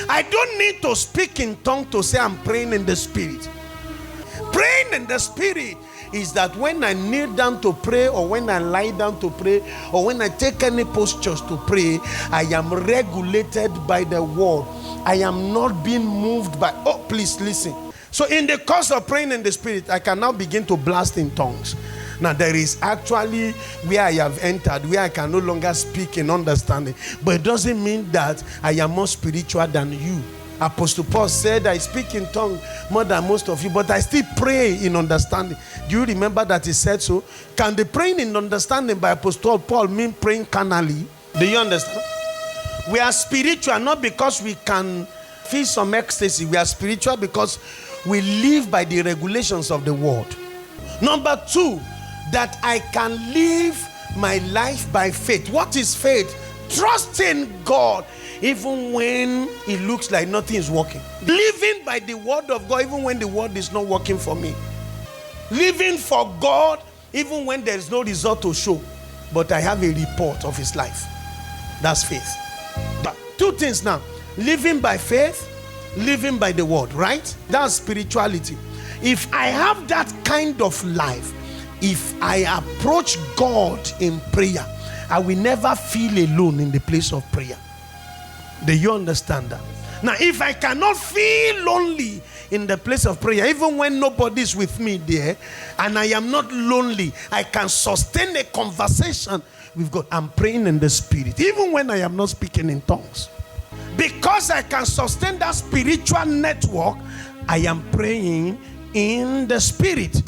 I don't need to speak in tongues to say I'm praying in the spirit. Praying in the spirit is that when I kneel down to pray, or when I lie down to pray, or when I take any postures to pray, I am regulated by the word. I am not being moved by, oh, please listen. So in the course of praying in the spirit, I can now begin to blast in tongues. Now there is actually where I have entered, where I can no longer speak in understanding. But it doesn't mean that I am more spiritual than you. Apostle Paul said, I speak in tongues more than most of you, but I still pray in understanding. Do you remember that he said so? Can the praying in understanding by Apostle Paul mean praying carnally? Do you understand? We are spiritual not because we can feel some ecstasy. We are spiritual because we live by the regulations of the word. Number two, that I can live my life by faith. What is faith? Trusting God even when it looks like nothing is working. Living by the word of God even when the word is not working for me. Living for God even when there is no result to show, but I have a report of his life. That's faith. But two things now. Living by faith, living by the word, right? That's spirituality. If I have that kind of life, if I approach God in prayer, I will never feel alone in the place of prayer. Do you understand that? Now, if I cannot feel lonely in the place of prayer, even when nobody is with me there, and I am not lonely, I can sustain a conversation with God. I'm praying in the spirit, even when I am not speaking in tongues. Because I can sustain that spiritual network, I am praying in the spirit.